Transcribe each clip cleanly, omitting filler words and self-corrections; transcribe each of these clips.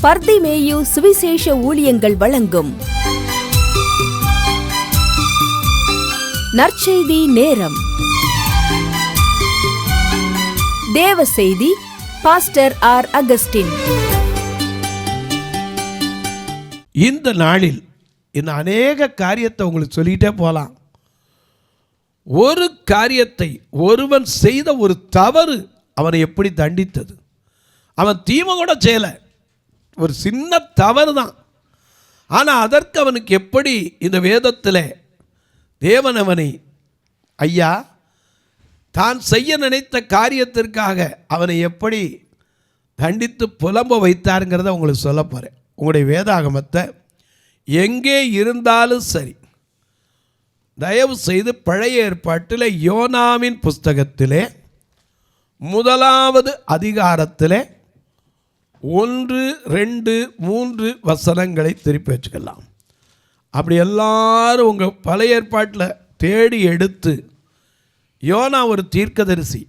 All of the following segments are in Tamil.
பர்திமேயு சுவிசேஷ ஊழியங்கள் வழங்கும் நற்செய்தி நேரம். தேவ செய்தி பாஸ்டர் ஆர். அகஸ்டின். இந்த நாளில் இந்த அநேக காரியத்தை உங்களுக்கு சொல்லிட்டே போகலாம். ஒரு காரியத்தை ஒருவன் செய்த ஒரு தவறு அவனை எப்படி தண்டித்தது. அவன் தீமை கூட செய்யலை, ஒரு சின்ன தவறு தான். ஆனால் அதற்கு அவனுக்கு எப்படி இந்த வேதத்தில் தேவன் அவனை ஐயா தான் செய்ய நினைத்த காரியத்திற்காக அவனை எப்படி தண்டித்து புலம்ப வைத்தாருங்கிறத உங்களுக்கு சொல்ல போகிறேன். உங்களுடைய வேதாகமத்தை எங்கே இருந்தாலும் சரி, தயவு செய்து பழைய ஏற்பாட்டில் யோனாவின் புஸ்தகத்திலே 1வது அதிகாரத்தில் 1, 2, 3 வசனங்களை திருப்பி வச்சுக்கலாம். அப்படி எல்லாரும் உங்கள் பழைய ஏற்பாட்டில் தேடி எடுத்து, யோனா ஒரு தீர்க்கதரிசி.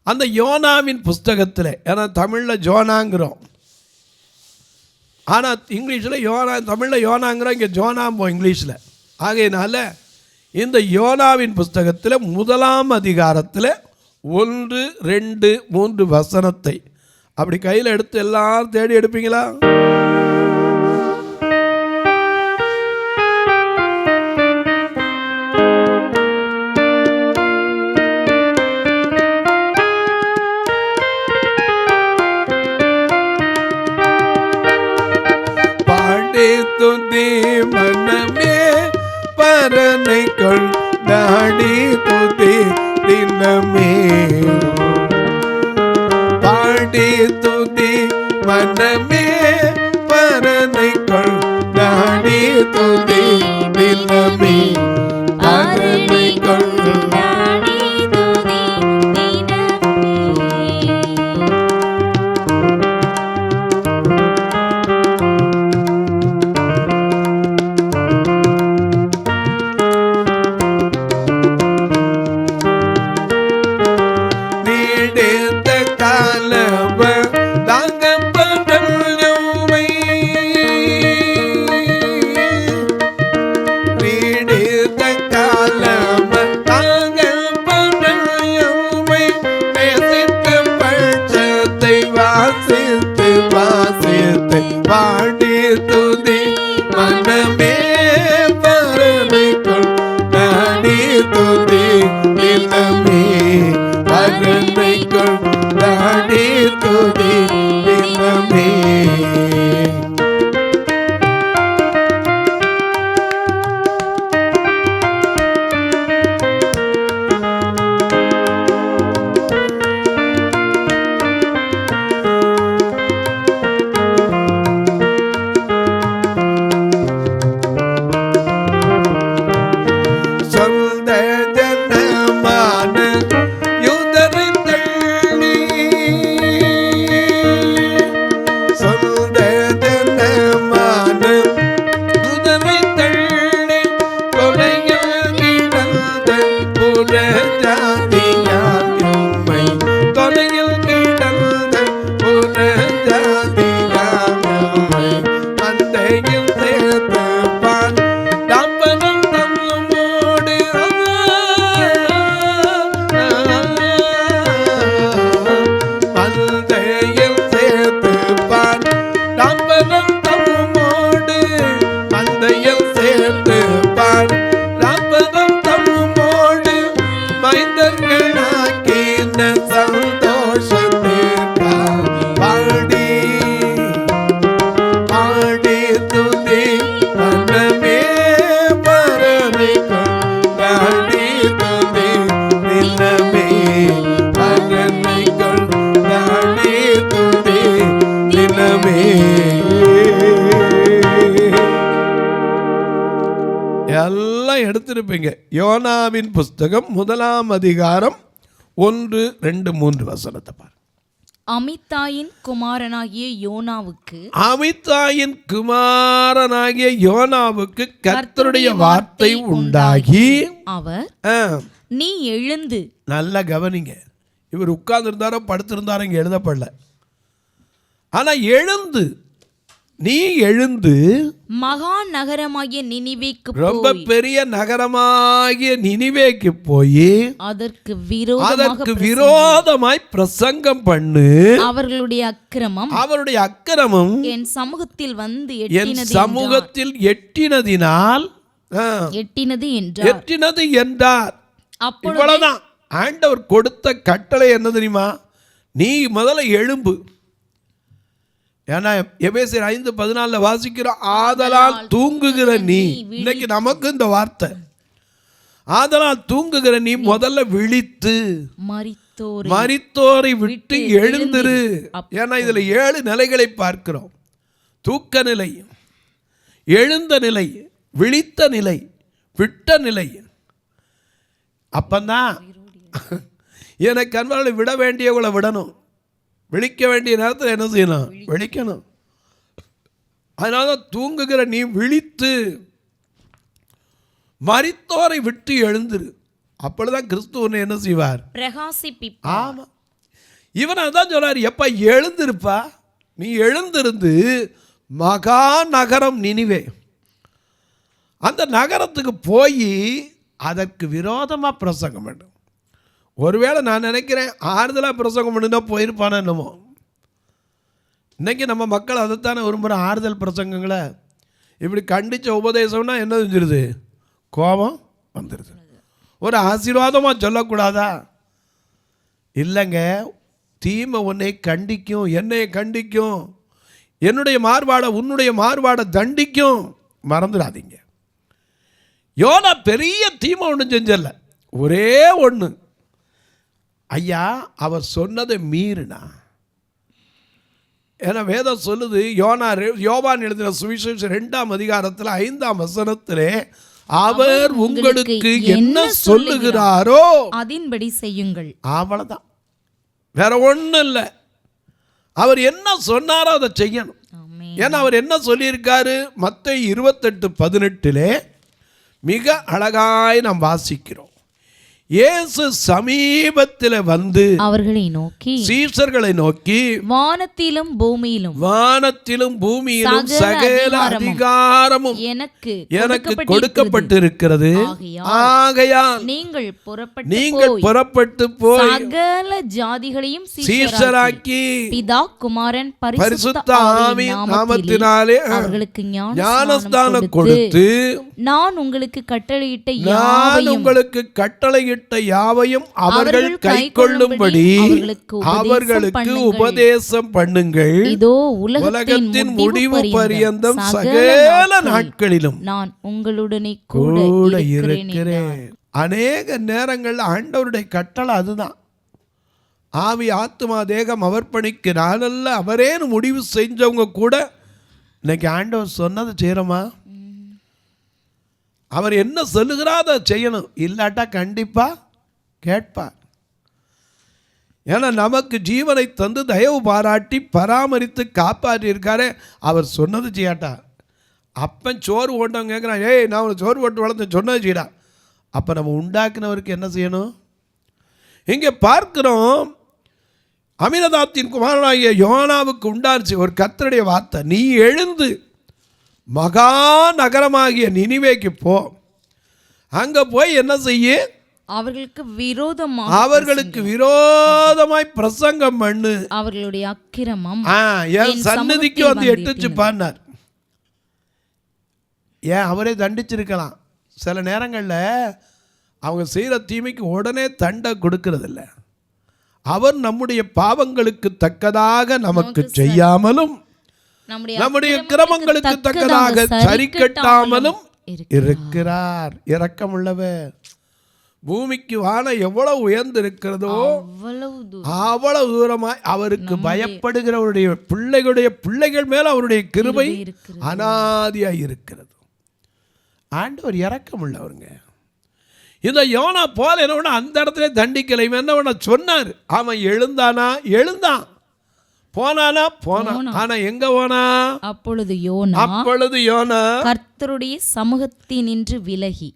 அந்த யோனாவின் புஸ்தகத்தில், ஏன்னா தமிழில் ஜோனாங்கிறோம், ஆனால் இங்கிலீஷில் யோனா, தமிழில் யோனாங்கிறோம், இங்கே ஜோனாம்போ இங்கிலீஷில். ஆகையினால இந்த யோனாவின் புஸ்தகத்தில் 1ஆம் அதிகாரத்தில் 1, 2, 3 வசனத்தை அப்படி கையில் எடுத்து எல்லாரும் தேடி எடுப்பீங்களா? பாடி துதி மனமே பரனை கொண்டாடி துதி தினமே. பாடி துதி மனமே பரனை கொண்டாடி துதி தினமே. பரனை கொண்டாடி துதி எல்லாம் எடுத்திருப்பீங்க. யோனாவின் புஸ்தகம் 1ஆம் அதிகாரம் 1, 2, 3 வசனத்தை பாரு. அமித்தாயின் குமாரனாகிய யோனாவுக்கு கர்த்தருடைய வார்த்தை உண்டாகி அவர் நீ எழுந்து. நல்லா கவனிங்க, இவர் உட்கார்ந்து இருந்தாரோ படுத்திருந்தாரோ இங்கே எழுதப்படல. ஆனா நீ எழுந்து மகா நகரமாகிய நினிவேக்கு ரொம்ப பெரிய நகரமாகிய நினிவேக்கு போய் அதற்கு விரோதமாய் பிரசங்கம் பண்ணு. அவர்களுடைய அக்கிரமம் என் சமூகத்தில் வந்து எட்டினதினால் எட்டினது என்றார். இவ்வளவுதான் ஆண்டவர் கொடுத்த கட்டளை. என்ன தெரியுமா? நீ முதல்ல எழும்பு. ஏன்னா எபேசியர் 5:14 வாசிக்கிறோம், ஆதலால் தூங்குகிற நீ. இன்னைக்கு நமக்கு இந்த வார்த்தை, ஆதலால் தூங்குகிற நீ முதல்ல விழித்து மரித்தோரை விட்டு எழுந்திரு. ஏன்னா இதுல 7 நிலைகளை பார்க்கிறோம். தூக்க நிலை, எழுந்த நிலை, விழித்த நிலை, விட்ட நிலை. அப்பந்தான் எனக்கு அன்பாளை விட வேண்டியவளை விடணும், விழிக்க வேண்டிய நேரத்தில் என்ன செய்யணும்? விழிக்கணும். அதனால தான் தூங்குகிற நீ விழித்து மரித்தோரை விட்டு எழுந்துரு. அப்பொழுதுதான் கிறிஸ்துவனை என்ன செய்வார்? பிரகாசிப்பிப்பார். ஆமா, இவன் அதான் சொல்றாரு, எப்ப எழுந்திருப்பா, நீ எழுந்திருந்து மகா நகரம் நினிவே, அந்த நகரத்துக்கு போய் அதற்கு விரோதமா பிரசங்கம் வேண்டும். ஒருவேளை நான் நினைக்கிறேன் ஆறுதலாக பிரசங்கம் பண்ணுனா போயிருப்பானோ என்னமோ. இன்றைக்கி நம்ம மக்கள் அதைத்தானே விரும்புகிற ஆறுதல் பிரசங்கங்களை. இப்படி கண்டித்த உபதேசம்னா என்ன செஞ்சிருது? கோபம் வந்துடுது. ஒரு ஆசீர்வாதமாக சொல்லக்கூடாதா? இல்லைங்க, தீமை உன்னை கண்டிக்கும், என்னையை கண்டிக்கும், என்னுடைய மார்பாடை உன்னுடைய மார்பாடை தண்டிக்கும். மறந்துடாதீங்க. யோனா பெரிய தீமை ஒன்றும் செஞ்சல, ஒரே ஒன்று. ஐயா, அவர் சொன்னதை மீறினா. ஏன்னா வேதம் சொல்லுது, யோவான் எழுதின சுவிசேஷம் 2ஆம் அதிகாரத்தில் 5ஆம் வசனத்திலே, அவர் உங்களுக்கு என்ன சொல்லுகிறாரோ அதன்படி செய்யுங்கள். அவ்வளவுதான், வேற ஒன்றும் இல்லை. அவர் என்ன சொன்னாரோ அதை செய்யணும். ஏன்னா அவர் என்ன சொல்லியிருக்காரு? மத்தேயு 28:18 மிக அழகாய் நாம் வாசிக்கிறோம். இயேசு சமீபத்தில் வந்து அவர்களை நோக்கி, சீஷர்களை நோக்கி, வானத்திலும் பூமியிலும் சகல அதிகாரமும் எனக்கு கொடுக்கப்பட்டிருக்கிறது. ஆகையால் நீங்கள் புறப்பட்டு போய் சகல ஜாதிகளையும் சீஷராக்கி பிதா குமாரன் பரிசுத்த ஆவியின் நாமத்தினாலே அவர்களுக்கு ஞானஸ்நானம் கொடுத்து, நான் உங்களுக்கு கட்டளையிட்ட யாவையும் அவர்கள் கைக்கொள்ளும்படி அவர்களுக்கு உபதேசம் பண்ணுங்கள். இதோ உலகத்தின் முடிவு பரியந்தம் சகல நாட்களிலும் நான் உங்களுடனே கூட இருக்கிறேன். அநேக நேரங்கள் ஆண்டவருடைய கட்டளை அதுதான். ஆவி ஆத்மா தேகம் அவர் பணிக்கு நானல்ல அவரேன்னு முடிவு செஞ்சவங்க கூட இன்னைக்கு ஆண்டவர் சொன்னதை செய்யறோமா? அவர் என்ன சொல்லுகிறாரோ அதை செய்யணும். இல்லாட்டா கண்டிப்பாக கேட்பார். ஏன்னா நமக்கு ஜீவனை தந்து தயவு பாராட்டி பராமரித்து காப்பாற்றி இருக்காரே, அவர் சொன்னது செய்யாட்டா. அப்பன் சோறு ஓட்டவங்க கேட்குறான், ஏய் நான் உனக்கு சோறு ஓட்டு வளர்த்து சொன்னது செய்யடா. அப்போ நம்ம உண்டாக்குனவருக்கு என்ன செய்யணும்? இங்கே பார்க்கிறோம், அமினதாத்தின் குமாரனாகிய யோனாவுக்கு உண்டாச்சு ஒரு கர்த்தருடைய வார்த்தை, நீ எழுந்து மகா நகரமாகிய நினிவேக்கு போ. அங்க போய் என்ன செய்ய? அவர்களுக்கு விரோதமாய் பிரசங்கம் பண்ணு. அவர்களுடைய அக்கிரமம் என் சன்னதிக்கு வந்து எட்டுச்சு பாடினார். ஏன் அவரே தண்டிச்சிருக்கலாம். சில நேரங்களில் அவங்க செய்கிற தீமைக்கு உடனே தண்டை கொடுக்கறதில்ல. அவர் நம்முடைய பாவங்களுக்கு தக்கதாக நமக்கு செய்யாமலும் நம்முடைய கிரமங்களுக்கு தக்கதாக சரி கட்டாமலும் இருக்கிறார். இரக்கமுள்ளவர். பூமிக்கு வானம் எவ்வளவு உயர்ந்து இருக்கிறதோ அவ்வளவு தூரமாய் அவருக்கு பயப்படுகிறவருடைய பிள்ளைகள் மேல அவருடைய கிருபை அனாதியாய் இருக்கிறது. ஆண்டவர் இரக்கமுள்ளவருங்க. இந்த யோனா போல என்ன அந்த இடத்துல தண்டிக்கலை. என்ன சொன்னார்? அவன் எழுந்தான், போனானா போனான். ஆனா எங்க போனா? அப்பொழுது யோனா கர்த்தருடைய சமூகத்தினின்று விலகி,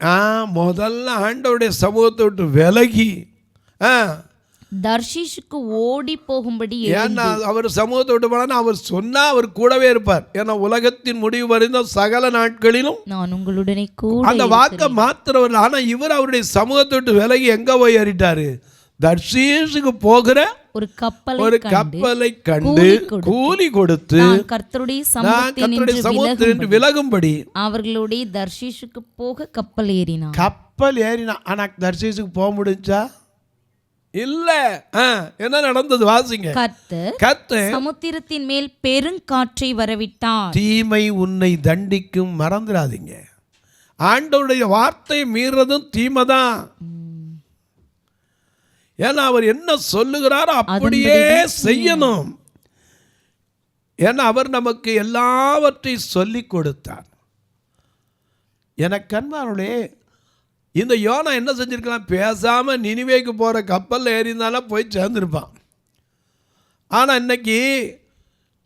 முதல்ல ஆண்டவருடைய சமூகத்தை விட்டு விலகி தர்ஷீஷுக்கு ஓடி போகும்படி ஏன்னா அவர் சமூகத்தை விட்டு போனா அவர் சொன்னா அவர் கூடவே இருப்பார். ஏன்னா உலகத்தின் முடிவு வரைந்த சகல நாட்களிலும் நான் உங்களுடனே கூட அந்த வாக்கை மாத்திரவர். ஆனா இவர் அவருடைய சமூகத்தை விட்டு விலகி எங்க போய் ஏறிட்டாரு? தர்ஷீஷுக்கு போகிற ஒரு கப்பலை கண்டு கூலி கொடுத்து கர்த்தருடைய சமூகத்திலிருந்து விலகும்படி அவர்களுடைய தர்ஷீஷுக்கு போக கப்பல் ஏறினான். கப்பல் ஏறினான். ஆனா தர்ஷீஷுக்கு போக முடிஞ்சா இல்ல. என்ன நடந்தது வாசிங்க. கர்த்தர் சமுத்திரத்தின் மேல் பெருங்காற்றை வரவிட்டார். தீமை உன்னை தண்டிக்கும், மறந்துடாதீங்க. ஆண்டவருடைய வார்த்தை மீறதும் தீமைதான். ஏன்னா அவர் என்ன சொல்லுகிறாரோ அப்படியே செய்யணும். ஏன்னா அவர் நமக்கு எல்லாவற்றையும் சொல்லி கொடுத்தார். எனக்கு அன்பானவர்களே, இந்த யோனா என்ன செஞ்சிருக்கலாம்? பேசாம நினிவேக்கு போற கப்பலில் ஏறினாலும் போய் சேர்ந்துருப்பான். ஆனால் இன்னைக்கு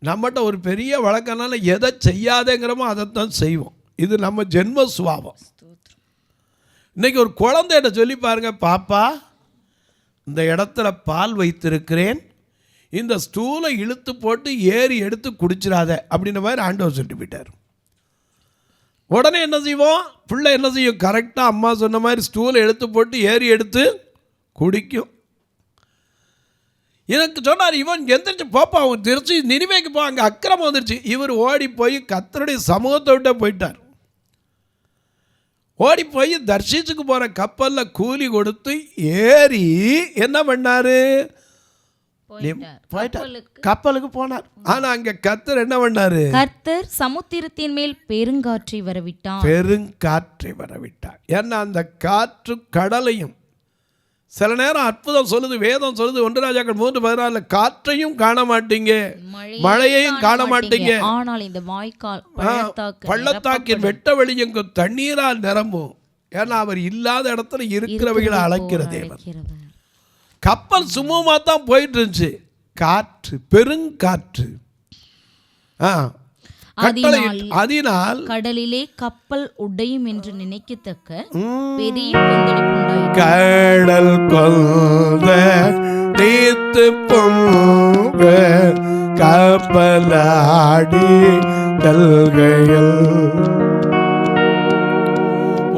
நம்மகிட்ட ஒரு பெரிய வழக்கனால எதை செய்யாதேங்கிறோமோ அதைத்தான் செய்வோம். இது நம்ம ஜென்ம சுபாவம். இன்னைக்கு ஒரு குழந்தைகிட்ட சொல்லி பாருங்க, பாப்பா இந்த இடத்துல பால் வைத்திருக்கிறேன், இந்த ஸ்டூலை இழுத்து போட்டு ஏறி எடுத்து குடிச்சிடாத அப்படின்ற மாதிரி ஆண்டவர் சொல்லிட்டு போயிட்டார். உடனே என்ன செய்வோம்? பிள்ளை என்ன செய்யும்? கரெக்டாக அம்மா சொன்ன மாதிரி ஸ்டூலை எடுத்து போட்டு ஏறி எடுத்து குடிக்கும். எனக்கு சொன்னார், இவன் எந்திரிச்சு போப்பா, அவன் திருச்சி நினிவேக்கு போ, அங்கே அக்கிரமம் வந்துருச்சு. இவர் ஓடி போய் கர்த்தருடைய சமூகத்தை விட்டே போயிட்டார். ஓடி போய் தர்ஷீஷுக்கு போகிற கப்பலில் கூலி கொடுத்து ஏறி என்ன பண்ணாரு? கப்பலுக்கு போனார். ஆனா அங்க கர்த்தர் என்ன பண்ணாரு? கர்த்தர் சமுத்திரத்தின் மேல் பெருங்காற்றை வரவிட்டார். பெருங்காற்றை வரவிட்டார். ஏன்னா அந்த காற்று கடலையும், சில நேரம் அற்புதம் சொல்லுது, வேதம் சொல்லுது 1 ராஜாக்கள் 3:14, காற்றையும் காண மாட்டீங்க, மழையையும் காண மாட்டீங்க, ஆனால் இந்த வாய்க்கால் பள்ளத்தாக்கின் வெட்ட வெளியும் தண்ணீரால் நிரம்பும். ஏன்னா அவர் இல்லாத இடத்துல இருக்கிறவைகளை அழைக்கிற தேவன். கப்பல் சுமூகமாக தான் போயிட்டு இருந்துச்சு. காற்று, பெருங்காற்று. அதனால் கடலிலே கப்பல் உடையும் என்று நினைக்கத்தக்க பெரிய கொந்தளிப்பு. கடல் கொந்த தீர்த்து பொங்க கப்பலாடி தல்கையில்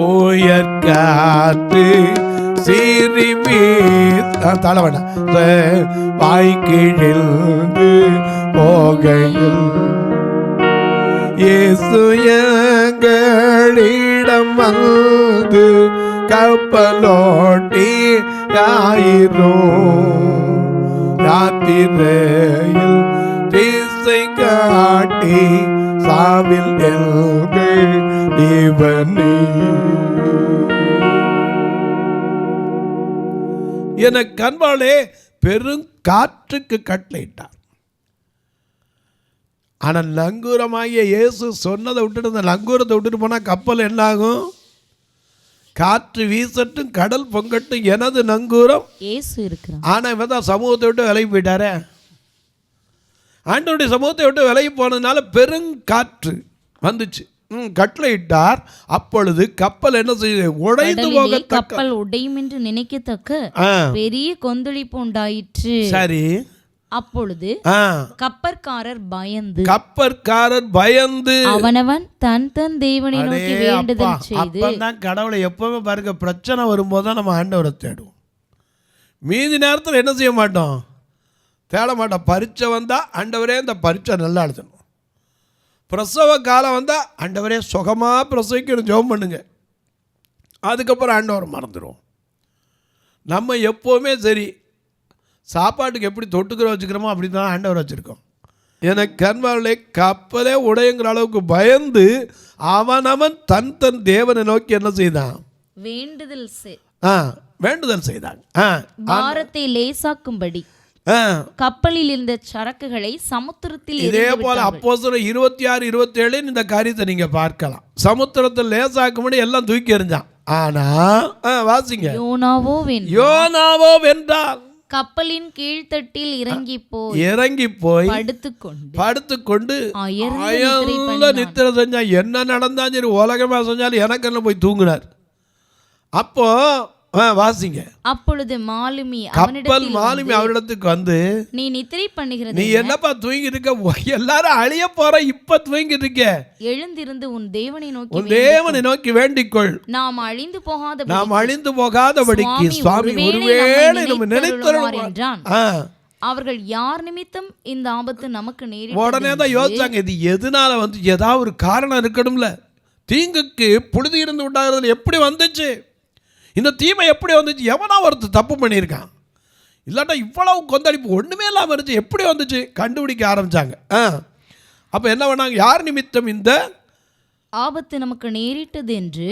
உயர்காற்று சீறி தளவன வாய்க்கிழிந்து போகையில் இயேசு எங்களிடம் வந்து கப்பலோட்டி ஆயிரும் யாத்திரையில் திசை காட்டி சாவில் எங்கள் இவனே. என கண்பாளே பெருங்காற்றுக்கு கட்டளையிட்டார். ஆனால் நங்கூரமாகிய இயேசு சொன்னதை விட்டுட்டு அந்த நங்கூரத்தை விட்டுட்டு போனால் கப்பல் என்ன ஆகும்? காற்று வீசட்டும், கடல் பொங்கட்டும், எனது நங்கூரம் இயேசு இருக்கிறார். ஆனால் இவன் தான் சமூகத்தை விட்டு விலகி போயிட்டாரே. ஆண்டவருடைய சமூகத்தை விட்டு விலகி போனதுனால பெருங்காற்று வந்துச்சு. கட்டளையிட்டார். அப்பொழுது கப்பல் என்ன செய்யுது? உடைந்து போக, கப்பல் உடையும் என்று நினைக்கத்தக்க பெரிய கொந்தளிப்பு உண்டாயிற்று. சரி. அப்பொழுது கப்பற்காரர் பயந்து அவனவன் தன் தேவனை நோக்கி வேண்டுதல் செய்து. அப்பதான் கடவுளை எப்பவுமே பாருங்க, பிரச்சனை வரும்போது நம்ம ஆண்டவரை தேடுவோம். மீதி நேரத்தில் என்ன செய்ய மாட்டோம்? தேட மாட்டோம். பரீட்சை வந்தா ஆண்டவரே இந்த பரீட்சை நல்லா எழுதணும். பிரசவ காலம் வந்தால் ஆண்டவரே சுகமாக பிரசவிக்கணும், ஜெபம் பண்ணுங்க. அதுக்கப்புறம் ஆண்டவரை மறந்துடுவோம். நம்ம எப்போவுமே சரி, சாப்பாட்டுக்கு எப்படி தொட்டுக்கிற வச்சுக்கிறோமோ அப்படி தான் ஆண்டவர் வச்சுருக்கோம். எனக்கு கண்பாளே, கப்பலே உடையுங்கிற அளவுக்கு பயந்து அவனவன் தன் தேவனை நோக்கி என்ன செய்தான்? வேண்டுதல் செய்தாங்க. பாரத்தை லேசாக்கும்படி கப்பலில் இருந்த சரக்குகளை சமுத்திரத்தில். இதே போல அப்போஸ்தலர் 26-27 இந்த காரியத்தை நீங்க பார்க்கலாம். சமுத்திரத்தில் லேசாக்கும்படி எல்லாம் தூக்கி எறிஞ்சான். ஆனா வாசிங்க, யோனாவோ வென்றான். கப்பலின் கீழ்த்தட்டில் இறங்கி போய் படுத்துக்கொண்டு நித்திரை செஞ்சான். என்ன நடந்தாலும் சரி, உலகமா செஞ்சாலும் எனக்கு என்ன போய் தூங்கினார். அப்போ வாசிங்க. அப்பொழுது மாலுமி கப்பல் மாலுமி அவரிடத்துக்கு வந்து, நீ நித்திரை பண்ணுகிறது, நீ என்னப்பா தூங்கி இருக்க, எல்லாரும் அழிய போற, இப்ப தூங்கிட்டு இருக்க, எழுந்திருந்து உன் தேவனை நோக்கி வேண்டிக்கொள், நாம் அழிந்து போகாதபடிக்கு சுவாமி ஒருவேளை நம்ம நினைத்தருள்வார் என்றான். அவர்கள் யார் நிமித்தம் இந்த ஆபத்து நமக்கு நேரிட்டது? உடனே தான் யோசிச்சாங்க, இது எதனால வந்து, ஏதாவது ஒரு காரணம் இருக்கணும்ல. தீங்குக்கு புழுதி இருந்து உண்டாகிறதுல எப்படி வந்துச்சு, இந்த தீமை எப்படி வந்துச்சு, எவனா ஒருத்தர் தப்பு பண்ணியிருக்கான், இல்லாட்டா இவ்வளவு கொந்தளிப்பு ஒன்றுமே இல்லாமல் இருந்துச்சு, எப்படி வந்துச்சு கண்டுபிடிக்க ஆரம்பித்தாங்க. அப்போ என்ன பண்ணாங்க, யார் நிமித்தம் இந்த ஆபத்து நமக்கு நேரிட்டது என்று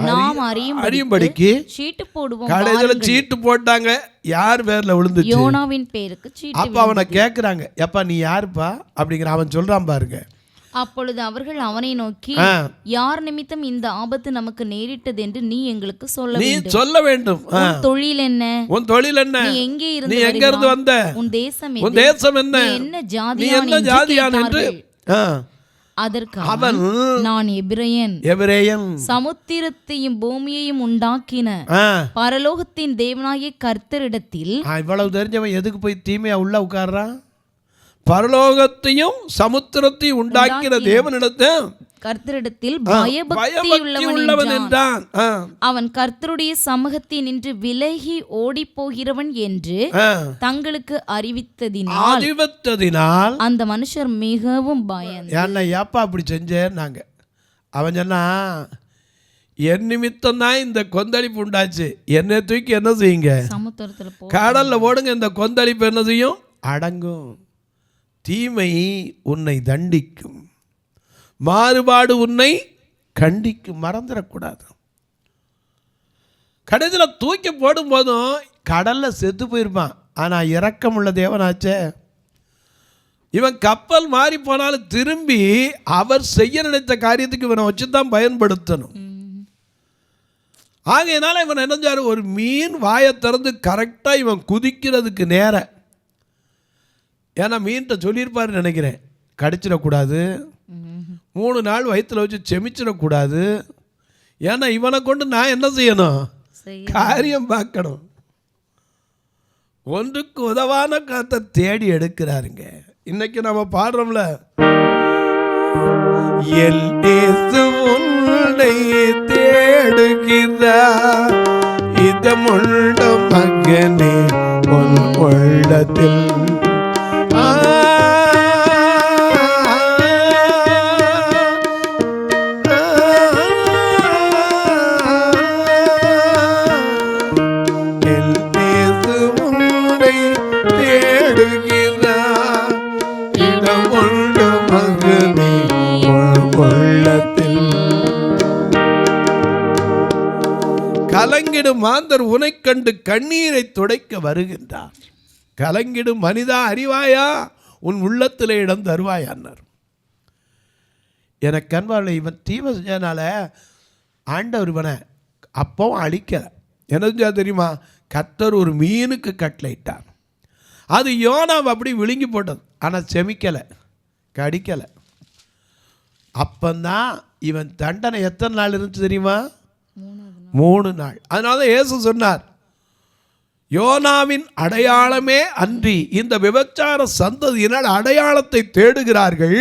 நாம் அறியும்படிக்கு சீட்டு போடுவோம். கடைசியில் சீட்டு போட்டாங்க, யார் பேர்ல விழுந்துச்சு, யோனாவின் பேருக்கு சீட்டு. அப்ப அவனை கேட்குறாங்க, எப்பா நீ யாருப்பா அப்படிங்கிற, அவன் சொல்றான் பாருங்க. அப்பொழுது அவர்கள் அவனை நோக்கி, யார் நிமித்தம் இந்த ஆபத்து நமக்கு நேரிட்டது என்று நீ எங்களுக்கு சொல்ல வேண்டும். உன் தொழில் என்ன, நீ எங்கே இருந்து வந்த, உன் தேசம் என்ன, என்ன ஜாதியான் என்று. அதற்கு அவன், நான் எபிரேயன், சமுத்திரத்தையும் பூமியையும் உண்டாக்கின பரலோகத்தின் தேவனாகிய கர்த்தரிடத்தில். இவ்வளவு தெரிஞ்சவன் எதுக்கு போய் தீமையா உள்ள உட்கார்றான்? பரலோகத்தையும் சமுத்திரத்தையும் உண்டாக்கின தேவனிடத்தை கர்த்தரிடத்தில் பயபக்தி உள்ளவன் என்றான். அவன் கர்த்தருடைய சமூகத்தில் நின்று விலகி ஓடி போகிறவன் என்று தங்களுக்கு அறிவித்ததினால் அந்த மனுஷர் மிகவும் பயந்து, என்ன ஏப்பா அப்படி செஞ்சேன்னாங்க. அவன் சொன்னா, என் நிமித்தம் தான் இந்த கொந்தளிப்பு உண்டாச்சு, என்னை தூக்கி என்ன செய்யுங்க, சமுத்திரத்துல கடல்ல போடுங்க, இந்த கொந்தளிப்பு என்ன செய்யும், அடங்கும். தீமை உன்னை தண்டிக்கும், மாறுபாடு உன்னை கண்டிக்கும், மறந்துடக்கூடாது. கடைசியில் தூக்கி போடும் போதும் கடல்ல செத்து போயிருப்பான், ஆனால் இரக்கமுள்ள தேவனாச்சே. இவன் கப்பல் மாறி போனாலும் திரும்பி அவர் செய்ய நினைத்த காரியத்துக்கு இவனை வச்சுதான் பயன்படுத்தணும். ஆகையினால இவன் என்னஞ்சாரு, ஒரு மீன் வாயை திறந்து கரெக்டாக இவன் குதிக்கிறதுக்கு நேர, ஏன்னா மீன்கிட்ட சொல்லியிருப்பாரு நினைக்கிறேன், கடிச்சிடக்கூடாது, 3 நாள் வயிற்றுல வச்சு செமிச்சிடக்கூடாது, ஏன்னா இவனை கொண்டு நான் என்ன செய்யணும், காரியம் பார்க்கணும். ஒன்றுக்கு உதவான காத்தை தேடி எடுக்கிறாருங்க. இன்னைக்கு நம்ம பாடுறோம்ல, உன்னை தேடுகிறார் இதமுள்ள மகனே உன் உள்ளத்தில். கலங்கிடும் மாந்தர் உனை கண்டு கண்ணீரை துடைக்க வருகின்றார். கலங்கிடும் மனிதா அறிவாயா, உன் உள்ளத்தில் இடம் தருவாயான்னார். எனக்கு அன்பார்ல, இவன் தீமை செஞ்சனால ஆண்டவர் இவனை அப்பவும் அழிக்கலை. என்ன செஞ்சா தெரியுமா, கர்த்தர் ஒரு மீனுக்கு கட்டளையிட்டார். அது யோனாவை அப்படி விழுங்கி போட்டது, ஆனால் செமிக்கலை, கடிக்கலை. அப்பந்தான் இவன் தண்டனை எத்தனை நாள் இருந்துச்சு தெரியுமா, 3 நாள். அதனால இயேசு சொன்னார், யோனாவின் அடையாளமே அன்றி இந்த விபச்சார சந்ததியினர் அடையாளத்தை தேடுகிறார்கள்.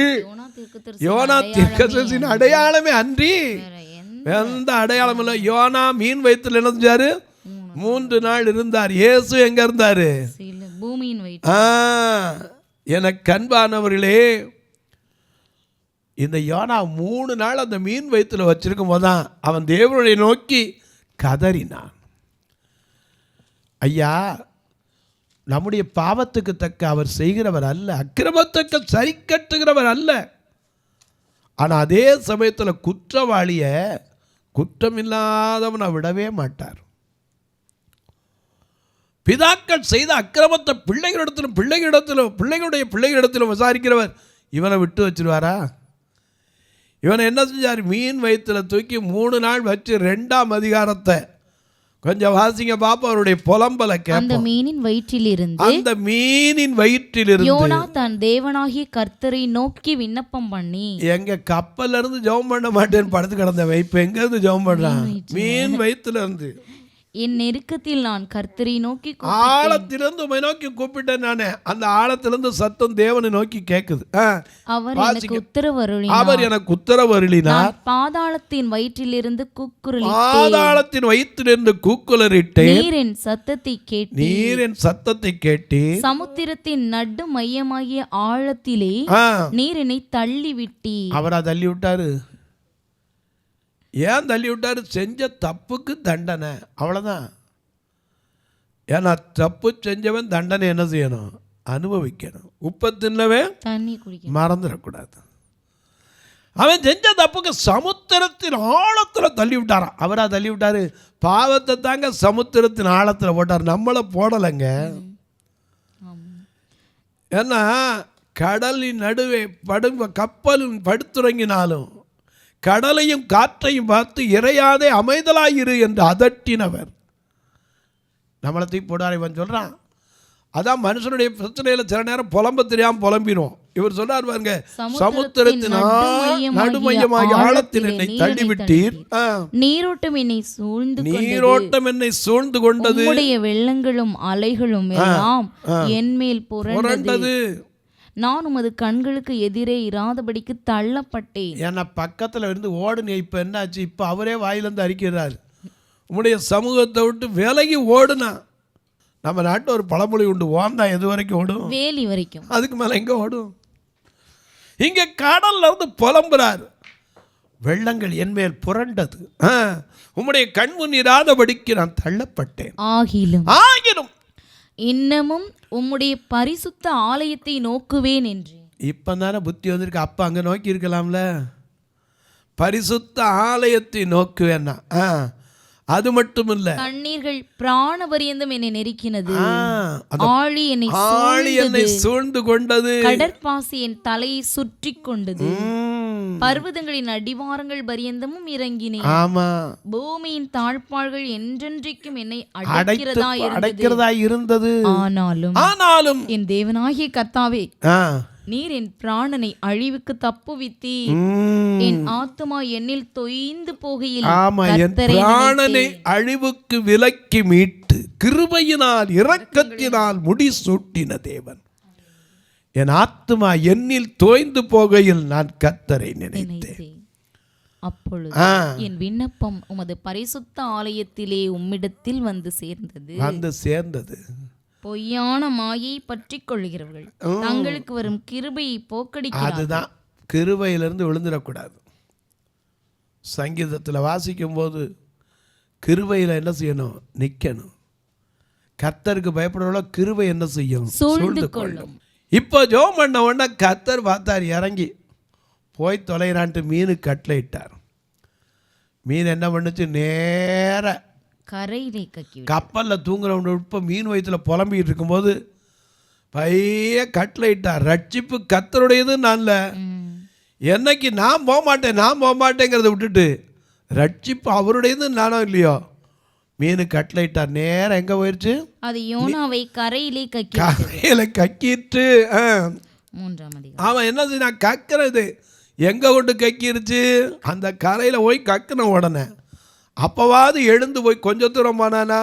யோனா தீர்க்கதரிசியின் அடையாளமே அன்றி எந்த அடையாளம் இல்லை. யோனா மீன் வயிற்றில் என்ன செஞ்சாரு, 3 நாள் இருந்தார். இயேசு எங்க இருந்தாரு, பூமியின் வயிற்றில். எனக்கு அன்பானவர்களே, இந்த யோனா 3 நாள் அந்த மீன் வயிற்றில் வச்சிருக்கும் போதுதான் அவன் தேவனை நோக்கி கதறினான். ஐயா, நம்முடைய பாவத்துக்கு தக்க அவர் செய்கிறவர் அல்ல, அக்கிரமத்துக்கு சரி கட்டுகிறவர் அல்ல. ஆனால் அதே சமயத்தில் குற்றவாளியை குற்றமில்லாதவனை விடவே மாட்டார். பிதாக்கள் செய்த அக்கிரமத்தை பிள்ளைகளுடைய பிள்ளைகளிடத்திலும் விசாரிக்கிறவர் இவனை விட்டு வச்சிருவாரா? இவனை என்ன செஞ்சார், மீன் வயிற்றில் தூக்கி 3 நாள் வச்சு 2ஆம் அதிகாரத்தை கொஞ்சம் வாசிங்க பாப்பா. அவருடைய புலம்பலை கேட்போம். அந்த மீனின் வயிற்றிலிருந்து யோனா தன் தேவனாகிய கர்த்தரை நோக்கி விண்ணப்பம் பண்ணி, எங்க கப்பல்ல இருந்து ஜெபம் பண்ண மாட்டேன்னு படுத்து கிடந்தவன் இப்ப எங்க இருந்து ஜெபம் பண்றான், மீன் வயிற்றுல இருந்து. என் நெருக்கத்தில் நான் கர்த்தரை நோக்கி ஆழத்திலிருந்து உம்மை நோக்கி கூப்பிட்டேன். நானே அந்த ஆழத்திலிருந்து சத்தம் தேவனை நோக்கி கேட்குது. அவர் எனக்கு உத்தரவருளினார். அவர் எனக்கு உத்தரவருளினார். பாதாளத்தின் வயிற்றிலிருந்து பாதாளத்தின் வயிற்றிலிருந்து கூக்குரலிட்டேன். நீரின் சத்தத்தை கேட்டு நீரின் சத்தத்தை கேட்டு சமுத்திரத்தின் நடு மையமாகிய ஆழத்திலே நீர் என்னை தள்ளி விட்டி. அவரா தள்ளி விட்டாரு. ஏன் தள்ளி விட்டாரு? செஞ்ச தப்புக்கு தண்டனை, அவ்வளோதான். ஏன்னா தப்பு செஞ்சவன் தண்டனை என்ன செய்யணும்? அனுபவிக்கணும். உப்பை தின்னவன் தண்ணி குடிக்க மறந்துடக்கூடாது. அவன் செஞ்ச தப்புக்கு சமுத்திரத்தின் ஆழத்தில் தள்ளி விட்டாரான். அவரா தள்ளி விட்டாரு. பாவத்தை தாங்க சமுத்திரத்தின் ஆழத்தில் போட்டார், நம்மளை போடலைங்க. ஏன்னா கடலின் நடுவே கப்பலும் படுத்துறங்கினாலும் கடலையும் காற்றையும் பார்த்து இறையாதே அமைதலாயிரு என்று அதட்டினவர். நம்மளை தூக்கி போடார். இவன் சொல்கிறான். அதான் மனுஷனுடைய பிரச்சனையில் சில நேரம் புலம்ப தெரியாமல் புலம்பிடுவோம். இவர் சொல்றார் பாருங்க, சமுத்திரத்தின் நடுமையமாகிய ஆழத்தில் என்னை தள்ளிவிட்டீர். நீரோட்டம் என்னை சூழ்ந்து கொண்டது. வெள்ளங்களும் அலைகளும் எல்லாம் என் மேல் புரண்டது. நான் உமது கண்களுக்கு எதிரே இராதபடிக்கு தள்ளப்பட்டேன். ஏன்னா பக்கத்தில் இருந்து ஓடுனே. இப்போ என்னாச்சு? இப்போ அவரே வாயிலிருந்து அறிக்கிறார், உம்முடைய சமூகத்தை விட்டு விலகி ஓடுனா. நம்ம நாட்டில் ஒரு பழமொழி உண்டு, ஓந்தா எது வரைக்கும் ஓடும்? வேலி வரைக்கும். அதுக்கு மேலே எங்கே ஓடும்? இங்கே கடல்ல இருந்து புலம்புறார். வெள்ளங்கள் என் மேல் புரண்டது, உம்முடைய கண்முன் இராதபடிக்கு நான் தள்ளப்பட்டேன். ஆகிலும் இன்னமும் உம்முடைய பரிசுத்த ஆலயத்தை நோக்குவேன் என்று. இப்போ தானே புத்தி வந்திருக்கு. அப்போ அங்கே நோக்கி இருக்கலாம்ல. பரிசுத்த ஆலயத்தை நோக்குவேன்னா அது மட்டும் இல்ல, கண்ணீர்கள் பிராண பரியந்தம் என்னை நெருக்கினது. ஆழி என்னை சூழ்ந்து கொண்டது. கடற்பாசி என் தலையை சுற்றி கொண்டது. பர்வதங்களின் அடிவாரங்கள் பரியந்தமும் இறங்கினேன். ஆமா, பூமியின் தாழ்பாள்கள் என்றென்றைக்கும் என்னை அடைக்கிறதா இருந்தது. ஆனாலும் என் தேவனாகிய கர்த்தாவே, நீர் என் பிராணனை அழிவுக்கு தப்புவித்தி. என் ஆத்துமா என்னில் தொய்ந்து போகையில் பிராணனை அழிவுக்கு விலக்கி மீட்டு கிருபையினால் இரக்கத்தினால் முடிசூட்டின தேவன். என் ஆத்துமா என்னில் தோய்ந்து போகையில் நான் கர்த்தரை நினைத்தேன். அப்பொழுது என் விண்ணப்பம் உமது பரிசுத்த ஆலயத்திலே உம்மிடத்தில் வந்து சேர்ந்தது. பொய்யான மாயை பற்றி கொள்கிறவர்கள் தங்களுக்கு வரும் கிருபையை போக்கடிக்கிறார்கள். அதுதான், கிருபையிலிருந்து விழுந்துடக்கூடாது. சங்கீதத்தில் வாசிக்கும் போது கிருபையில் என்ன செய்யணும்? நிற்கணும். கர்த்தருக்கு பயப்படுறவளோ கிருபை என்ன செய்யும்? சூழ்ந்து கொள்ளும். இப்போ ஜோம் பண்ண உடனே கர்த்தர் பார்த்தார், இறங்கி போய் தொலைறான்ட்டு மீனு கட்டளையிட்டார். மீன் என்ன பண்ணுச்சு? நேர கரையிலே கப்பலில் தூங்குறவங்க இப்போ மீன் வயிற்றில் புலம்பிக்கிட்டு இருக்கும்போது பைய கட்டளையிட்டார். ரட்சிப்பு கர்த்தருடையது. நான் என்னைக்கு நான் போக மாட்டேங்கிறத விட்டுட்டு ரட்சிப்பு அவருடையது நானோ இல்லையோ, மீனு கட்டளையிட்டார். நேரம் எங்கே போயிடுச்சு? அது யோனாவை கரையிலே கக்கிட்டு அவன் என்ன செய்ய கக்கிறது எங்கே கொண்டு கக்கிருச்சு? அந்த கரையில் போய் கக்கின உடனே அப்போவாது எழுந்து போய் கொஞ்சம் தூரம் போனானா?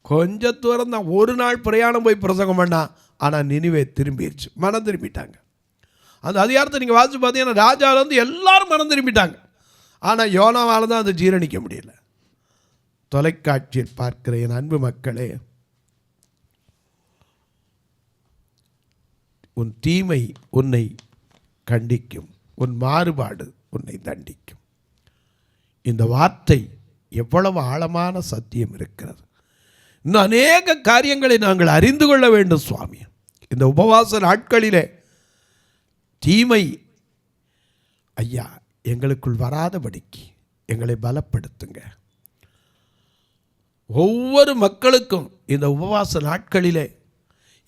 கொஞ்சம் தூரம் தான். ஒரு நாள் பிரயாணம் போய் பிரசங்கம் பண்ணான். ஆனால் நினிவே திரும்பிடுச்சு, மனம் திரும்பிட்டாங்க. அந்த அதிகாரத்தை நீங்கள் வாசிச்சு பார்த்தீங்கன்னா ராஜாவில் வந்து எல்லாரும் மனம் திரும்பிட்டாங்க. ஆனால் யோனாவால் தான் அதை ஜீரணிக்க முடியல. தொலைக்காட்சியில் பார்க்கிற என் அன்பு மக்களே, உன் தீமை உன்னை கண்டிக்கும், உன் மாறுபாடு உன்னை தண்டிக்கும். இந்த வார்த்தை எவ்வளவு ஆழமான சத்தியம் இருக்கிறது. இன்னும் அநேக காரியங்களை நாங்கள் அறிந்து கொள்ள வேண்டும் சுவாமி. இந்த உபவாச நாட்களிலே தீமை ஐயா எங்களுக்குள் வராதபடிக்கு எங்களை பலப்படுத்துங்க. ஒவ்வொரு மக்களுக்கும் இந்த உபவாச நாட்களிலே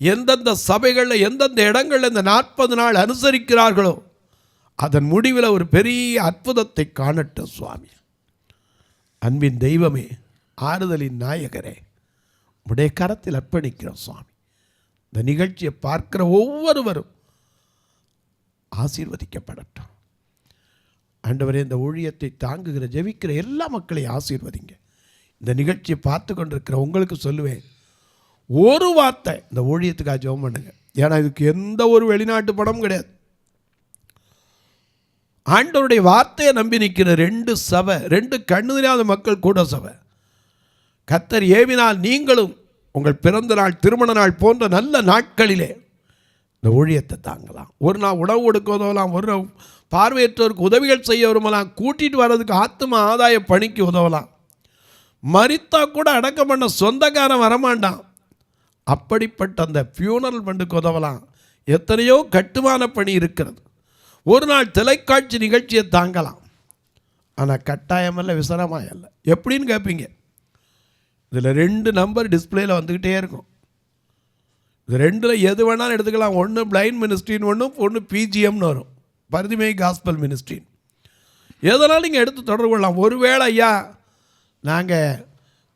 எந்தெந்த சபைகளில் எந்தெந்த இடங்களில் இந்த 40 நாள் அனுசரிக்கிறார்களோ அதன் முடிவில் ஒரு பெரிய அற்புதத்தை காணட்டும் சுவாமி. அன்பின் தெய்வமே, ஆறுதலின் நாயகரே, உடைய கரத்தில் அர்ப்பணிக்கிறோம் சுவாமி. இந்த நிகழ்ச்சியை பார்க்கிற ஒவ்வொருவரும் ஆசீர்வதிக்கப்படட்டும். ஆண்டவரே, இந்த ஊழியத்தை தாங்குகிற ஜெபிக்கிற எல்லா மக்களையும் ஆசீர்வதிங்க. இந்த நிகழ்ச்சியை பார்த்து கொண்டிருக்கிற உங்களுக்கு சொல்லுவேன், ஒரு வார்த்தை இந்த ஊழியத்துக்காக ஜெபம் பண்ணுங்க. ஏன்னா இதுக்கு எந்த ஒரு வெளிநாட்டு பணமும் கிடையாது. ஆண்டவருடைய வார்த்தையை நம்பி நிற்கிற 2 சபை, 2 கண்ணு தெரியாத மக்கள் கூட சபை. கர்த்தர் ஏவினால் நீங்களும் உங்கள் பிறந்த நாள், திருமண நாள் போன்ற நல்ல நாட்களிலே இந்த ஊழியத்தை தாங்கலாம். ஒரு நாள் உணவு கொடுக்க உதவலாம், ஒரு நாள் பார்வையற்றோருக்கு உதவிகள் செய்ய விரும்பலாம், கூட்டிகிட்டு வர்றதுக்கு ஆத்ம ஆதாய பணிக்கு உதவலாம். மரித்தா கூட அடக்கம் பண்ண சொந்தக்காரன் வரமாட்டான், அப்படிப்பட்ட அந்த ஃபியூனரல் ஃபண்டுக்கு உதவலாம். எத்தனையோ கட்டுமான பணி இருக்கிறது. ஒரு நாள் தொலைக்காட்சி நிகழ்ச்சியை தாங்கலாம். ஆனால் கட்டாயமல்ல, விசனமாக அல்ல. எப்படின்னு கேட்பீங்க? இதில் 2 நம்பர் டிஸ்பிளேயில் வந்துக்கிட்டே இருக்கும். இது 2ல் எது வேணாலும் எடுத்துக்கலாம். ஒன்று பிளைண்ட் மினிஸ்ட்ரின்னு ஒன்று பிஜிஎம்னு வரும், பரிதிமை காஸ்பல் மினிஸ்ட்ரின்னு. எதனாலும் நீங்கள் எடுத்து தொடர்பு கொள்ளலாம். ஒருவேளை ஐயா நாங்கள்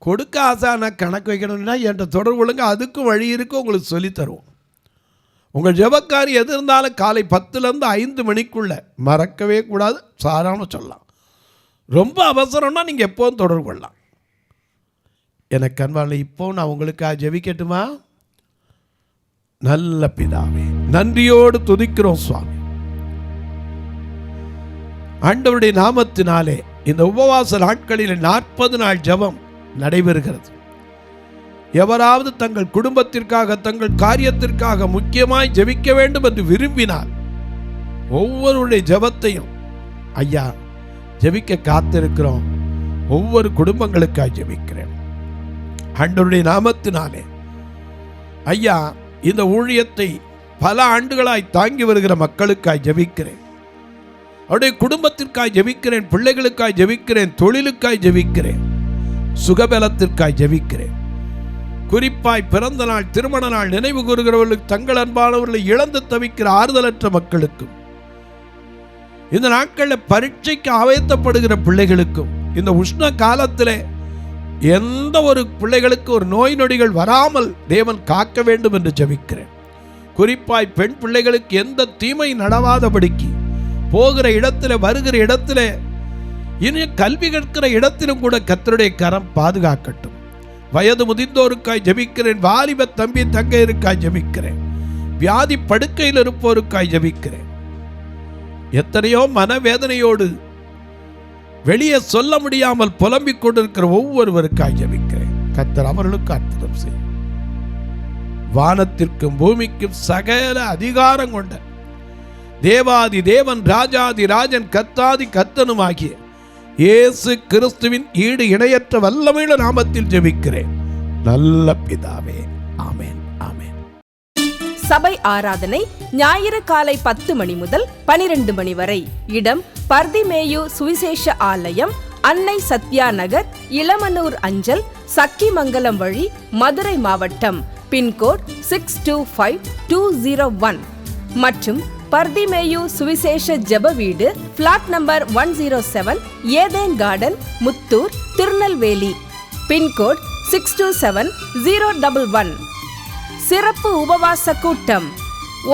கொடுக்க ஆசை ஆனால் கணக்கு வைக்கணும்னா என்கிட்ட தொடர்பு கொள்ளுங்க, அதுக்கும் வழி இருக்குது, உங்களுக்கு சொல்லித்தருவோம். உங்கள் ஜெபக்காரி எது இருந்தாலும் காலை 10லேருந்து 5 மணிக்குள்ளே மறக்கவே கூடாது. சாரான்னு சொல்லலாம். ரொம்ப அவசரம்னா நீங்கள் எப்போவும் தொடர்பு கொள்ளலாம். எனக்கு அன்பான இப்போ நான் உங்களுக்காக ஜெபிக்கட்டுமா? நல்ல பிதாவே, நன்றியோடு துதிக்கிறோம் சுவாமி. ஆண்டவருடைய நாமத்தினாலே இந்த உபவாச நாட்களில் 40 நாள் ஜெபம் நடைபெறுகிறது. எவராவது தங்கள் குடும்பத்திற்காக, தங்கள் காரியத்திற்காக முக்கியமாய் ஜெபிக்க வேண்டும் என்று விரும்பினால் ஒவ்வொருடைய ஜெபத்தையும் ஐயா ஜெபிக்க காத்திருக்கிறோம். ஒவ்வொரு குடும்பங்களுக்காக ஜெபிக்கிறேன் ஆண்டவருடைய நாமத்தினாலே. ஐயா இந்த ஊழியத்தை பல ஆண்டுகளாய் தாங்கி வருகிற மக்களுக்காய் ஜெபிக்கிறேன். அவருடைய குடும்பத்திற்காய் ஜெபிக்கிறேன், பிள்ளைகளுக்காய் ஜெபிக்கிறேன், தொழிலுக்காய் ஜெபிக்கிறேன், சுகபலத்திற்காய் ஜெபிக்கிறேன். குறிப்பாய் பிறந்த நாள், திருமண நாள் நினைவு கூறுகிறவர்களுக்கு, தங்கள் அன்பானவர்களை இழந்து தவிக்கிற ஆறுதலற்ற மக்களுக்கும், இந்த நாட்களில் பரீட்சைக்கு ஆயத்தப்படுகிற பிள்ளைகளுக்கும், இந்த உஷ்ண காலத்தில் எந்த ஒரு பிள்ளைகளுக்கு ஒரு நோய் நொடிகள் வராமல் தேவன் காக்க வேண்டும் என்று ஜெபிக்கிறேன். குறிப்பாய் பெண் பிள்ளைகளுக்கு எந்த தீமை நடவாதபடிக்கு போகிற இடத்துல, வருகிற இடத்துல, இனி கல்வி கற்கிற இடத்திலும் கூட கர்த்தருடைய கரம் பாதுகாக்கட்டும். வயது முதிர்ந்தோருக்காய் ஜெபிக்கிறேன். வாலிப தம்பி தங்கையருக்காய் ஜெபிக்கிறேன். வியாதி படுக்கையில் இருப்போருக்காய் ஜெபிக்கிறேன். எத்தனையோ மனவேதனையோடு வெளியே சொல்ல முடியாமல் புலம்பிக் கொண்டிருக்கிற ஒவ்வொருவருக்காய் ஜெபிக்கிறேன். கர்த்தர் அவர்களுக்கு அற்புதம் செய்யும். வானத்திற்கும் பூமிக்கும் சகல அதிகாரம் கொண்ட தேவாதி தேவன், ராஜாதி ராஜன், கர்த்தாதி கர்த்தனுமாகிய இயேசு கிறிஸ்துவின் ஈடு இணையற்ற வல்லமையுள்ள நாமத்தில் ஜெபிக்கிறேன் நல்ல பிதாவே. ஆமென், ஆமென். சபை ஆராதனை ஞாயிறு காலை 10 மணி முதல் 12 மணி வரை. இடம் பர்திமேயு சுவிசேஷ ஆலயம், அன்னை சத்யா நகர், இளமனூர் அஞ்சல், சக்கிமங்கலம் வழி, மதுரை மாவட்டம். பின்கோட் 625201 மற்றும் பர்திமேயு சுவிசேஷ ஜெப வீடு, plot number 107, Eden garden, Muthur, Tirunelveli. Pincode 627011. சிறப்பு உபவாச கூட்டம்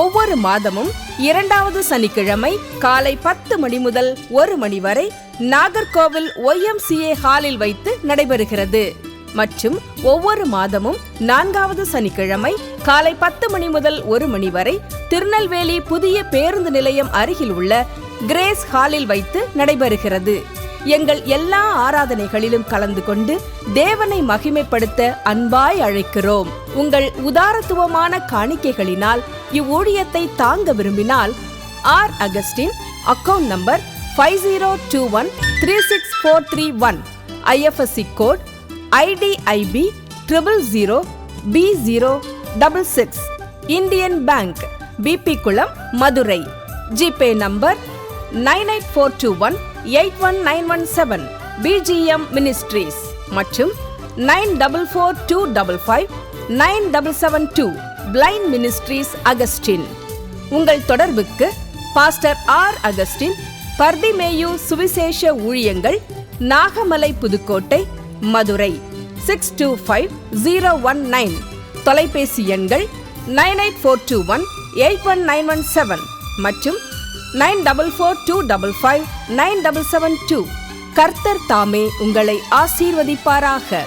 ஒவ்வொரு மாதமும் 2வது சனிக்கிழமை காலை 10 மணி முதல் 1 மணி வரை நாகர்கோவில் YMCA ஹாலில் வைத்து நடைபெறுகிறது. மற்றும் ஒவ்வொரு மாதமும் 4வது சனிக்கிழமை காலை 10 மணி முதல் 1 மணி வரை திருநெல்வேலி புதிய பேருந்து நிலையம் அருகில் உள்ள கிரேஸ் ஹாலில் வைத்து நடைபெறுகிறது. எங்கள் எல்லா ஆராதனைகளிலும் கலந்து கொண்டு தேவனை மகிமைப்படுத்த அன்பாய் அழைக்கிறோம். உங்கள் உதாரத்துவமான காணிக்கைகளினால் இவ்வூழியத்தை தாங்க விரும்பினால் R Augustine, account number 5021364331, IFSC code IDIB 000B066, Indian bank, BP Kulam, Madurai. GPay number 9842181917, BGM ministries மற்றும் 9442559772, பிளைண்ட் மினிஸ்ட்ரீஸ் அகஸ்டின். உங்கள் தொடர்புக்கு பாஸ்டர் ஆர் அகஸ்டின், பர்திமேயு சுவிசேஷ ஊழியங்கள், நாகமலை, புதுக்கோட்டை, மதுரை 625019. தொலைபேசி எண்கள் 9842181917 மற்றும் 9442559772. கர்த்தர் தாமே உங்களை ஆசீர்வதிப்பாராக.